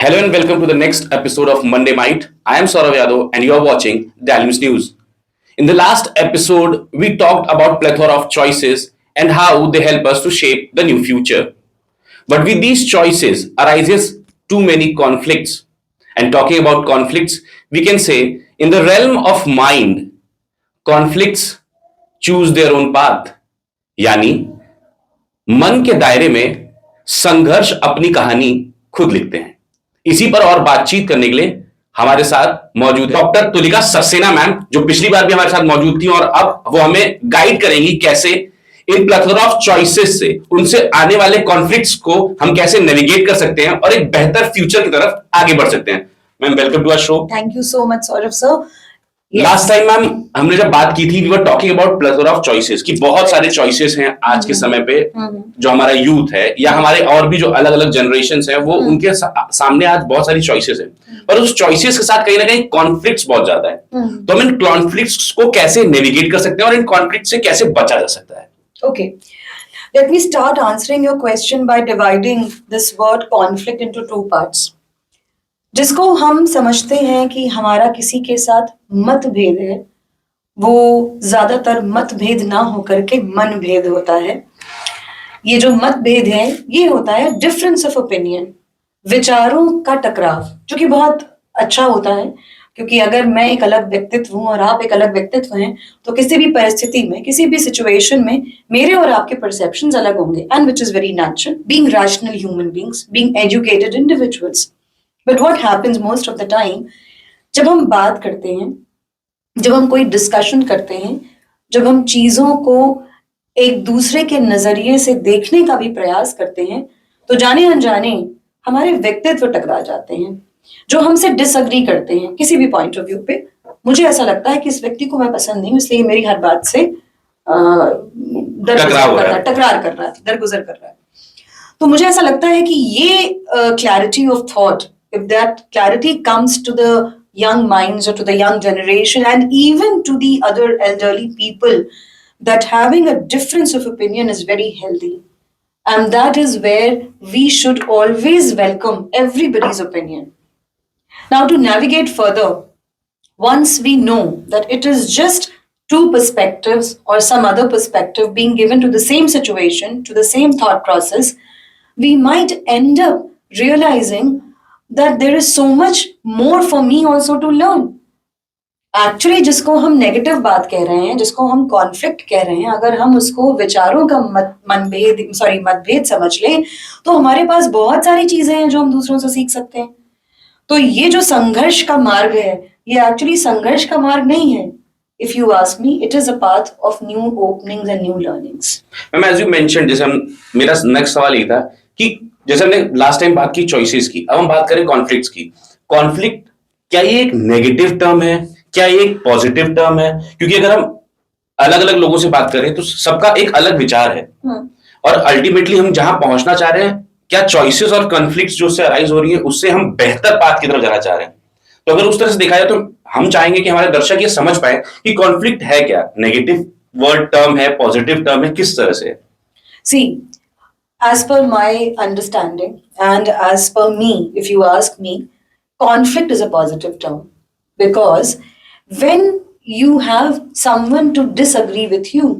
Hello and welcome to the next episode of Monday Might. I am Saurav Yadav and you are watching Dalmus News. In the last episode, we talked about plethora of choices and how they help us to shape the new future. But with these choices arises too many conflicts. And talking about conflicts, we can say in the realm of mind, conflicts choose their own path. यानी मन के दायरे में संघर्ष अपनी कहानी खुद लिखते हैं। इसी पर और बातचीत करने के लिए हमारे साथ मौजूद है डॉक्टर तुलिका सक्सेना मैम, जो पिछली बार भी हमारे साथ मौजूद थी और अब वो हमें गाइड करेंगी कैसे इन प्लेथोरा ऑफ चॉइसेस से उनसे आने वाले कॉन्फ्लिक्ट्स को हम कैसे नेविगेट कर सकते हैं और एक बेहतर फ्यूचर की तरफ आगे बढ़ सकते हैं। Ma'am welcome to our show. Thank you so much Saurabh sir. Last time ma'am हमने जब बात की थी we were talking about plethora of choices कि बहुत सारे चॉइसेस हैं आज के समय पे जो हमारा यूथ है या हमारे और भी जो अलग अलग जनरेशंस हैं वो उनके सामने आज बहुत सारी चॉइसेस हैं, पर उस चॉइसेस के साथ कहीं ना कहीं कॉन्फ्लिक्ट्स बहुत ज्यादा है। तो हम इन कॉन्फ्लिक्ट्स को कैसे नेविगेट कर सकते हैं और इन कॉन्फ्लिक्ट से कैसे बचा जा सकता है? Okay, let me start answering your question by dividing this word conflict into two parts. जिसको हम समझते हैं कि हमारा किसी के साथ मतभेद है, वो ज्यादातर मतभेद ना होकर के मनभेद होता है। ये जो मतभेद है ये होता है डिफरेंस ऑफ ओपिनियन, विचारों का टकराव, जो कि बहुत अच्छा होता है क्योंकि अगर मैं एक अलग व्यक्तित्व हूं और आप एक अलग व्यक्तित्व हैं तो किसी भी परिस्थिति में किसी भी सिचुएशन में मेरे और आपके परसेप्शंस अलग होंगे, and which is very natural being rational human beings, being educated individuals. But what happens most of the time, जब हम बात करते हैं, जब हम कोई डिस्कशन करते हैं, जब हम चीजों को एक दूसरे के नजरिए से देखने का भी प्रयास करते हैं, तो जाने अनजाने हमारे व्यक्तित्व टकरा जाते हैं। जो हमसे डिसअग्री करते हैं किसी भी पॉइंट ऑफ व्यू पे, मुझे ऐसा लगता है कि इस व्यक्ति को मैं पसंद नहीं हूं, इसलिए मेरी हर बात से टकरार कर रहा है, दरगुजर कर रहा है। तो मुझे ऐसा लगता है कि ये clarity of thought, if that clarity comes to the young minds or to the young generation and even to the other elderly people, that having a difference of opinion is very healthy, and that is where we should always welcome everybody's opinion. Now, to navigate further, once we know that it is just two perspectives or some other perspective being given to the same situation, to the same thought process, we might end up realizing that there is so much more for me also to learn. Actually, जिसको हम negative बात कह रहे हैं, जिसको हम conflict कह रहे हैं, अगर हम उसको विचारों का मतभेद समझ लें तो हमारे पास बहुत सारी चीजें हैं जो हम दूसरों से सीख सकते हैं। तो ये जो संघर्ष का मार्ग है, ये एक्चुअली संघर्ष का मार्ग नहीं है। If you ask me, it is a path of new openings and new learnings. Ma'am as you mentioned, जैसे मेरा नेक्स्ट सवाल ये था कि जैसे हमने लास्ट टाइम बात की चॉइसेस की, अब हम बात करें कॉन्फ्लिक्ट्स की। कॉन्फ्लिक्ट क्या ये एक नेगेटिव टर्म है, क्या ये एक पॉजिटिव टर्म है? क्योंकि अगर हम अलग अलग लोगों से बात करें तो सबका एक अलग विचार है और अल्टीमेटली हम जहां पहुंचना चाह रहे हैं, क्या चॉइसेस और कॉन्फ्लिक्ट्स जो उससे अराइज हो रही है उससे हम बेहतर पाथ की तरफ जाना चाह रहे हैं। तो अगर उस तरह से देखा जाए तो हम चाहेंगे कि हमारे दर्शक ये समझ पाए कि कॉन्फ्लिक्ट है क्या, नेगेटिव वर्ड टर्म है, पॉजिटिव टर्म है, किस तरह से? See, as per my understanding and as per me, if you ask me, conflict is a positive term, because when you have someone to disagree with you,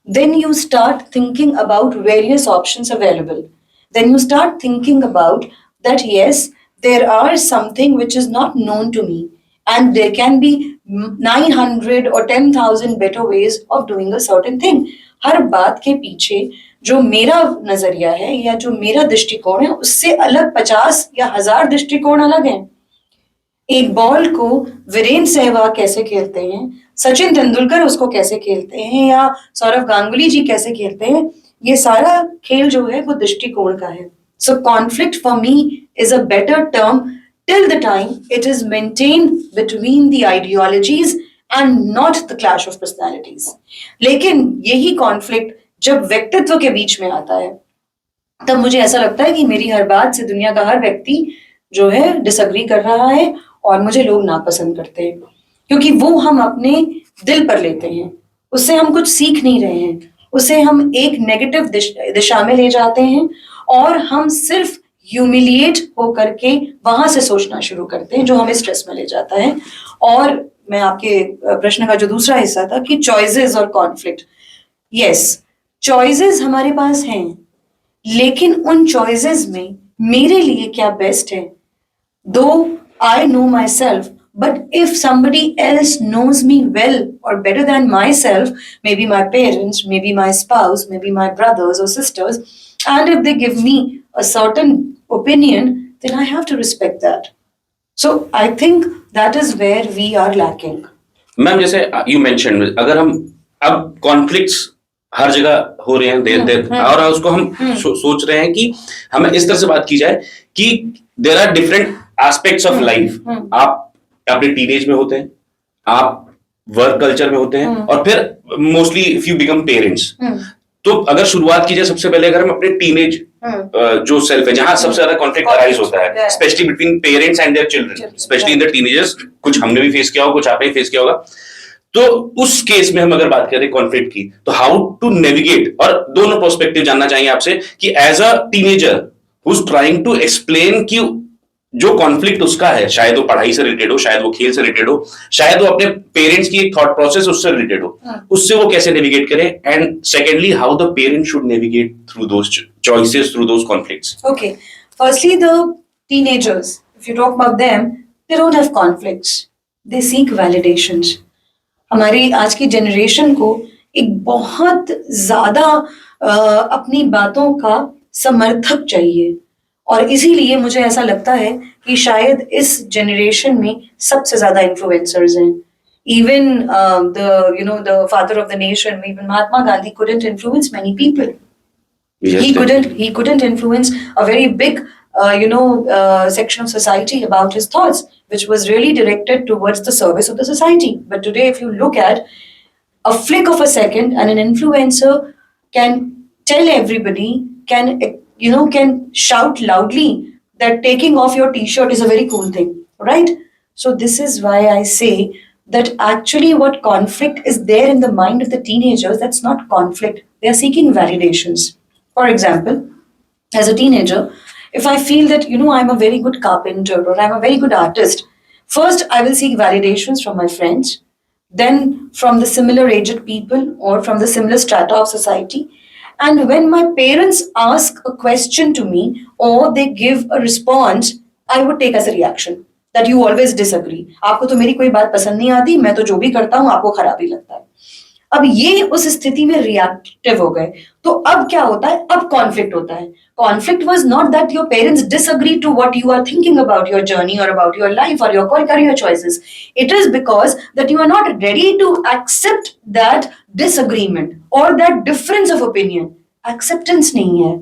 then you start thinking about various options available. Then you start thinking about that, yes, there are something which is not known to me, and there can be 900 or 10,000 better ways of doing a certain thing. हर बात के पीछे जो मेरा नजरिया है या जो मेरा दृष्टिकोण है उससे अलग 50 या 1000 दृष्टिकोण अलग हैं। एक बॉल को वीरेंद्र सहवाग कैसे खेलते हैं, सचिन तेंदुलकर उसको कैसे खेलते हैं, या सौरव गांगुली जी कैसे खेलते हैं, ये सारा खेल जो है वो दृष्टिकोण का है। So conflict for me is a better term till the time it is maintained between the ideologies and not the clash of personalities. लेकिन यही कॉन्फ्लिक्ट जब व्यक्तित्व के बीच में आता है तब मुझे ऐसा लगता है कि मेरी हर बात से दुनिया का हर व्यक्ति जो है डिसअग्री कर रहा है और मुझे लोग नापसंद करते हैं, क्योंकि वो हम अपने दिल पर लेते हैं, उससे हम कुछ सीख नहीं रहे हैं, उसे हम एक नेगेटिव दिशा में ले जाते हैं और हम सिर्फ ह्यूमिलिएट होकर के वहां से सोचना शुरू करते हैं, जो हमें स्ट्रेस में ले जाता है। और मैं आपके प्रश्न का जो दूसरा हिस्सा था कि चॉइसेस और कॉन्फ्लिक्ट, यस, चॉइसेस हमारे पास हैं, लेकिन उन चॉइसेस में मेरे लिए क्या बेस्ट है, though I know myself, but if somebody else knows me well or better than myself, maybe my parents, maybe my spouse, maybe my brothers or sisters, and if they give me a certain opinion, then I have to respect that. So I think that is where we are lacking. Ma'am जैसे you mention, अगर हम अब conflicts हर जगह हो रहे हैं देर और उसको हम सोच रहे हैं कि हमें इस तरह से बात की जाए कि there are different aspects of life. आप अपने टीनेज में होते हैं, आप वर्क कल्चर में होते हैं, और फिर mostly if you become parents. तो अगर शुरुआत की जाए सबसे पहले, अगर हम अपने टीनेज जो सेल्फ है, जहां सबसे ज्यादा कॉन्फ्लिक्ट अराइज होता है, specially between parents and their children, specially in the teenagers, कुछ हमने भी फेस किया होगा, कुछ आपने फेस किया होगा। तो उस केस में हम अगर बात करें कॉन्फ्लिक्ट की, तो हाउ टू नेविगेट, और दोनों पर्सपेक्टिव जानना चाहिए आपसे कि as a teenager who is trying to explain कि जो कॉन्फ्लिक्ट उसका है, शायद वो पढ़ाई से रिलेटेड हो, शायद वो खेल से रिलेटेड हो, शायद वो अपने पेरेंट्स की एक थॉट प्रोसेस उससे रिलेटेड हो, उससे वो कैसे नेविगेट करे, and secondly how the parent should navigate through those choices, through those conflicts. Okay, firstly, the teenagers, if you talk about them, they don't have conflicts. They seek validations. हमारी आज की generation को एक बहुत ज्यादा अपनी बातों का समर्थक चाहिए, और इसीलिए मुझे ऐसा लगता है कि शायद इस जनरेशन में सबसे ज्यादा इन्फ्लुएंसर्स हैं। Even the father of the nation, even Mahatma Gandhi couldn't influence many people. He couldn't influence a very big section of society about his thoughts, which was really directed towards the service of the society. But today, if you look at a flick of a second, and an influencer can tell everybody, can shout loudly that taking off your t-shirt is a very cool thing, right? So this is why I say that actually what conflict is there in the mind of the teenagers, that's not conflict. They are seeking validations. For example, as a teenager, if I feel that, I'm a very good carpenter or I'm a very good artist, first I will seek validations from my friends, then from the similar aged people or from the similar strata of society. And when my parents ask a question to me or they give a response, I would take as a reaction that you always disagree. आपको तो मेरी कोई बात पसंद नहीं आती, मैं तो जो भी करता हूँ आपको खराब ही लगता है। अब ये उस स्थिति में रिएक्टिव हो गए, तो अब क्या होता है, अब कॉन्फ्लिक्ट होता है। Conflict was not that your parents disagree to what you are thinking about your journey और अबाउट योर लाइफ और your career choices. It is because that you are not ready to accept that disagreement और that difference of opinion. Acceptance नहीं है,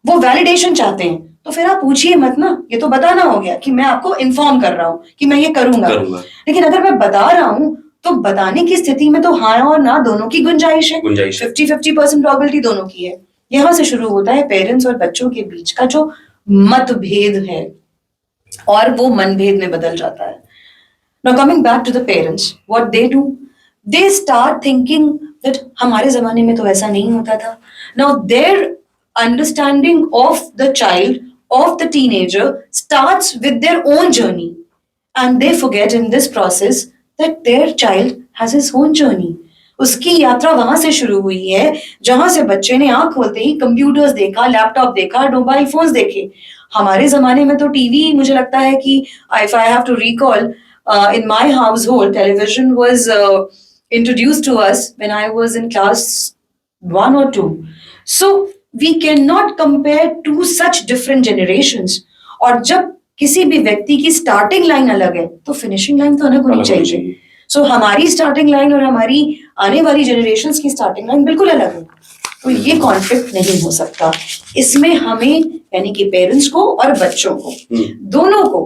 वो validation चाहते हैं। तो फिर आप पूछिए मत ना, ये तो बताना हो गया कि मैं आपको इन्फॉर्म कर रहा हूं कि मैं ये करूंगा। लेकिन अगर मैं बता रहा हूं तो बताने की स्थिति में तो हाँ और ना दोनों की गुंजाइश है, 50-50% प्रोबेबिलिटी दोनों की है। यहां से शुरू होता है पेरेंट्स और बच्चों के बीच का जो मतभेद है, और वो मनभेद में बदल जाता है। Now coming back to the parents, what they do, they start thinking that हमारे जमाने में तो ऐसा नहीं होता था। Now their understanding of the child, of the teenager starts with their own journey, and they forget in this process that their child has his own journey. उसकी यात्रा वहां से शुरू हुई है जहां से बच्चे ने आंख खोलते ही कंप्यूटर्स देखा, लैपटॉप देखा, मोबाइल फोन्स देखे। हमारे जमाने में तो टीवी, मुझे लगता है कि if I have to recall, in my household television was introduced to us when I was in class 1 or 2. So we cannot compare two such different generations. और जब किसी भी व्यक्ति की स्टार्टिंग लाइन अलग है तो फिनिशिंग लाइन तो अलग होनी चाहिए। सो हमारी स्टार्टिंग लाइन और हमारी आने वाली जनरेशंस की स्टार्टिंग लाइन बिल्कुल अलग है, तो ये कॉन्फ्लिक्ट नहीं हो सकता। इसमें हमें, यानी कि पेरेंट्स को और बच्चों को, दोनों को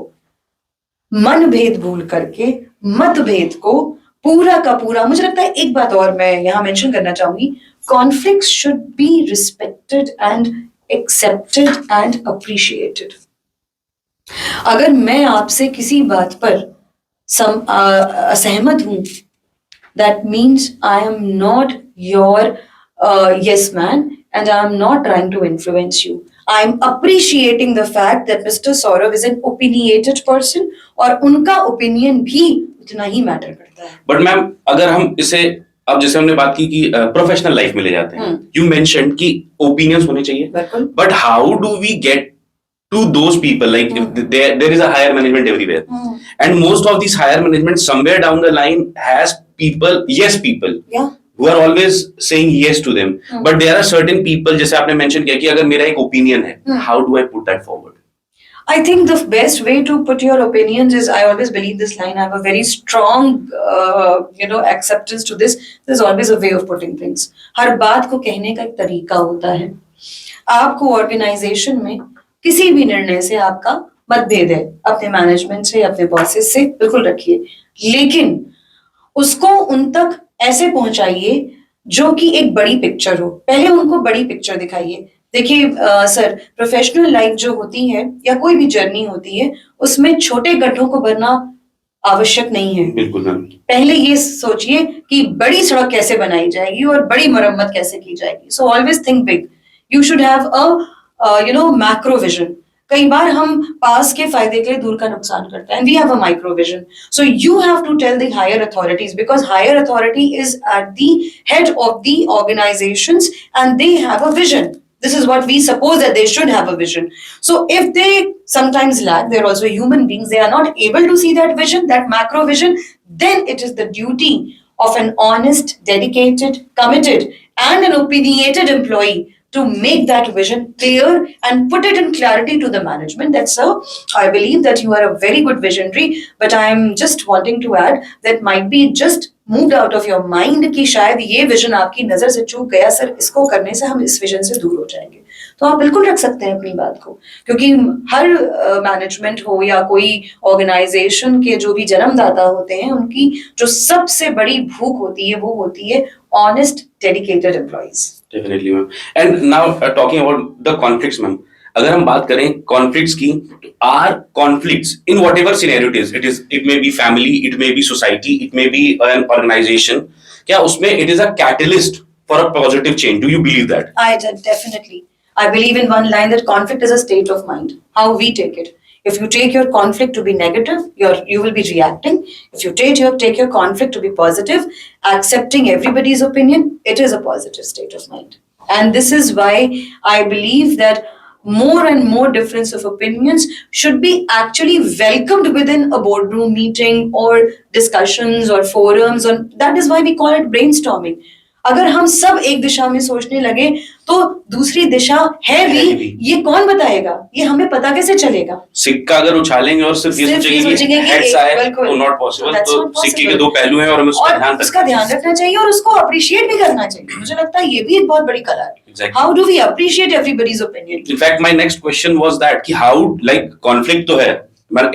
मनभेद भूल करके मतभेद को पूरा का पूरा, मुझे लगता है एक बात और मैं यहाँ मेंशन करना चाहूंगी, conflicts should be respected and accepted and appreciated. अगर मैं आपसे किसी बात पर असहमत हूं, that means I am not your yes man, and I am not trying to influence you. I'm appreciating the fact that Mr. Saurav is an opinionated person और उनका opinion भी उतना ही मैटर करता है. बट मैम अगर हम इसे अब जैसे हमने बात की कि प्रोफेशनल लाइफ में ले जाते हैं, यू मेंशन्ड कि ओपिनियंस होने चाहिए, बिल्कुल. But how do we get to those people, like if there is a higher management everywhere, and most of these higher management somewhere down the line has people, Yeah. who are always saying yes to them, but there are certain people जैसे आपने mention किया कि अगर मेरा एक opinion है, how do I put that forward? I think the best way to put your opinions is, I always believe this line, I have a very strong, acceptance to this. There's always a way of putting things. हर बात को कहने का एक तरीका होता है. आपको organization में किसी भी निर्णय से आपका मतभेद है, अपने मैनेजमेंट से, अपने बॉसेस से, बिल्कुल रखिए, लेकिन उसको उन तक ऐसे पहुंचाइए जो कि एक बड़ी पिक्चर हो. पहले उनको बड़ी पिक्चर दिखाइए. देखिए सर, प्रोफेशनल लाइफ जो होती है या कोई भी जर्नी होती है, उसमें छोटे गड्ढों को भरना आवश्यक नहीं है. बिल्कुल मैम. पहले ये सोचिए कि बड़ी सड़क कैसे बनाई जाएगी और बड़ी मरम्मत कैसे की जाएगी. So always think big. You should have macro vision. कई बार हम पास के फायदे के लिए दूर का नुकसान करते हैं. We have a micro vision. So you have to tell the higher authorities, because higher authority is at the head of the organisations and they have a vision. This is what we suppose that they should have a vision. So if they sometimes lack, they're also human beings, they are not able to see that vision, that macro vision, then it is the duty of an honest, dedicated, committed, and an opinionated employee to make that vision clear and put it in clarity to the management. That, sir, I believe that you are a very good visionary, but I am just wanting to add that might be just moved out of your mind कि शायद ये vision आपकी नजर से चूक गया sir, इसको करने से हम इस विजन से दूर हो जाएंगे. तो आप बिल्कुल रख सकते हैं अपनी बात को, क्योंकि हर मैनेजमेंट हो या कोई ऑर्गेनाइजेशन के जो भी जन्मदाता होते हैं, उनकी जो सबसे बड़ी भूख होती है वो होती है honest, dedicated employees. Definitely ma'am. And now talking about the conflicts ma'am, अगर हम बात करें कॉन्फ्लिक्ट्स की, are conflicts in whatever scenario it may be family, it may be society, it may be an organisation, क्या उसमें it is a catalyst for a positive change? Do you believe that? I definitely. I believe in one line that conflict is a state of mind, how we take it. If you take your conflict to be negative, you will be reacting. If you take your conflict to be positive, accepting everybody's opinion, it is a positive state of mind. And this is why I believe that more and more difference of opinions should be actually welcomed within a boardroom meeting or discussions or forums. And that is why we call it brainstorming. अगर हम सब एक दिशा में सोचने लगे तो दूसरी दिशा है भी, ये कौन बताएगा? ये हमें पता कैसे चलेगा? सिक्का अगर उछालेंगे और सिर्फ ये सोचेंगे कि हेड्स आए तो नॉट पॉसिबल. तो सिक्के के दो पहलू हैं और हमें उसका ध्यान रखना चाहिए और उसको अप्रिशिएट भी करना चाहिए. मुझे लगता है ये भी एक बहुत बड़ी कला है. How do we appreciate everybody's opinion? In fact my next question was that कि हाउ, लाइक कॉन्फ्लिक्ट तो है,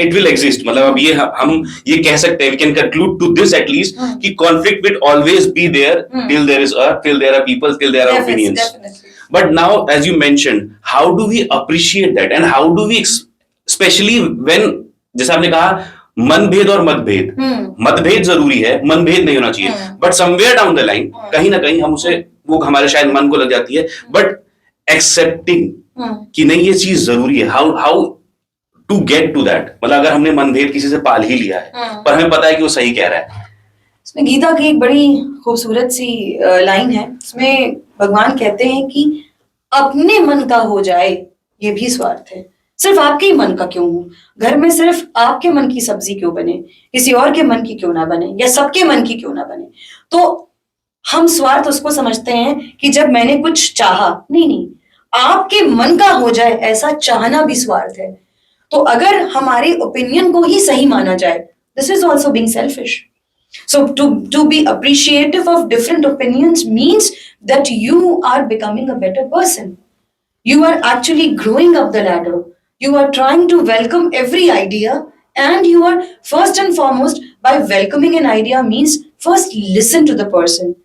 इट विल एग्जिस्ट, मतलब अब ये हम ये कह सकते हैं, we can conclude to this at least कि conflict will always be there till there is earth, till there are people, till there are opinions. But now as you mentioned, how do we appreciate that and how do we, especially when, जैसे आपने कहा मनभेद और मतभेद, मतभेद जरूरी है, मनभेद नहीं होना चाहिए, but somewhere down the line कहीं ना कहीं हम उसे, वो हमारे शायद मन को लग जाती है, बट एक्सेप्टिंग कि नहीं ये चीज जरूरी है, how to get to that. मतलब अगर हमने मनभेद किसी से पाल ही लिया है पर हमें पता है कि वो सही कह रहा है. इसमें गीता की एक बड़ी खूबसूरत सी लाइन है. इसमें भगवान कहते हैं कि अपने मन का हो जाए ये भी स्वार्थ है. सिर्फ आपके ही मन का क्यों हो? घर में सिर्फ आपके मन की सब्जी क्यों बने, किसी और के मन की क्यों ना बने, या सबके मन की क्यों ना बने? तो हम स्वार्थ उसको समझते हैं कि जब मैंने कुछ चाहा. नहीं, आपके मन का हो जाए ऐसा चाहना भी स्वार्थ है. तो अगर हमारे ओपिनियन को ही सही माना जाए, this is also being selfish. So to be appreciative of different opinions means that you are becoming a better person. You are actually growing up the ladder. You are trying to welcome every idea, and you are first and foremost, by welcoming an idea means first listen to the person.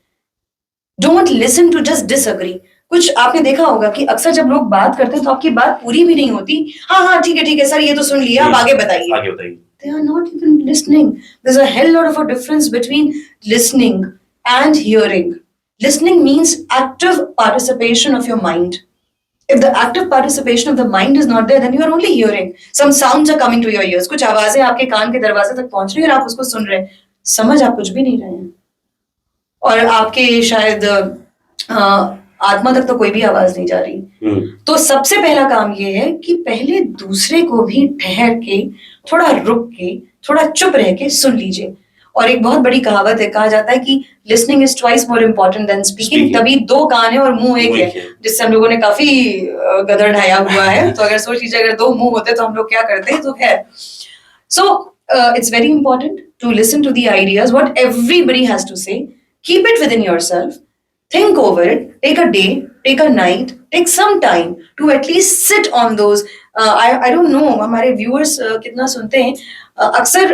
Don't listen to just disagree. कुछ आपने देखा होगा कि अक्सर जब लोग बात करते हैं तो आपकी बात पूरी भी नहीं होती. हाँ ठीक है सर, ये तो सुन लिया, अब आगे बताइए. They are not even listening. There's a hell lot of a difference between listening and hearing. Listening means active participation of your mind. If the active participation of the mind is not there, then you are only hearing. Some sounds are coming to your ears. कुछ आवाजें आपके कान के दरवाजे तक पहुंच रही है और आप उसको सुन रहे हैं. समझ आप कुछ भी नहीं रहे हैं. और आपके शायद आत्मा तक तो कोई भी आवाज नहीं जा रही. तो सबसे पहला काम ये है कि पहले दूसरे को भी ठहर के, थोड़ा रुक के, थोड़ा चुप रह के सुन लीजिए. और एक बहुत बड़ी कहावत है, कहा जाता है कि listening is twice more important then speaking. तभी दो कान है और मुंह एक है, जिससे हम लोगों ने काफी गदर ढाया हुआ है. तो अगर सोच लीजिए अगर दो मुंह होते तो हम लोग क्या करते हैं. तो खैर, so it's very important to listen to the ideas what everybody has to say. Keep it with in yourself. Think over it. Take a day, take a night, take some time to at least sit on those. I don't know हमारे viewers कितना सुनते हैं. अक्सर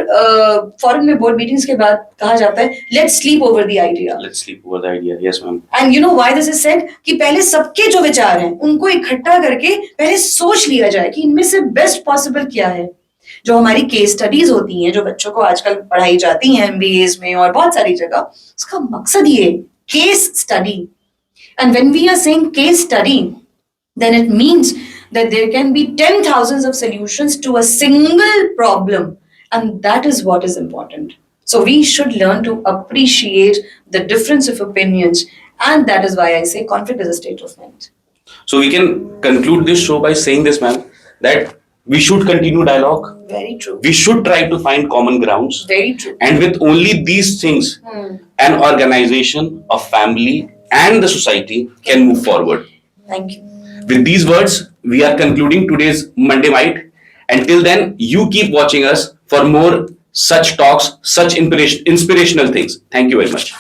foreign में board meetings के बाद कहा जाता है let's sleep over the idea. Let's sleep over the idea. Yes, ma'am. And you know why this is said? कि पहले सबके जो विचार हैं उनको इकट्ठा करके पहले सोच लिया जाए कि इनमें से बेस्ट पॉसिबल क्या है. जो हमारी केस स्टडीज होती हैं, जो बच्चों को आजकल पढ़ाई जाती हैं MBAs में और बहुत सारी जगह, उसका मकसद ये case study. And when we are saying case study, then it means that there can be 10,000 of solutions to a single problem. And that is what is important. So we should learn to appreciate the difference of opinions. And that is why I say conflict is a state of mind. So we can conclude this show by saying this, ma'am, that we should continue dialogue. Very true. We should try to find common grounds. Very true. And with only these things, an organization, a family, and the society can move forward. Thank you. With these words, we are concluding today's Monday Might. Until then, you keep watching us for more such talks, such inspirational things. Thank you very much.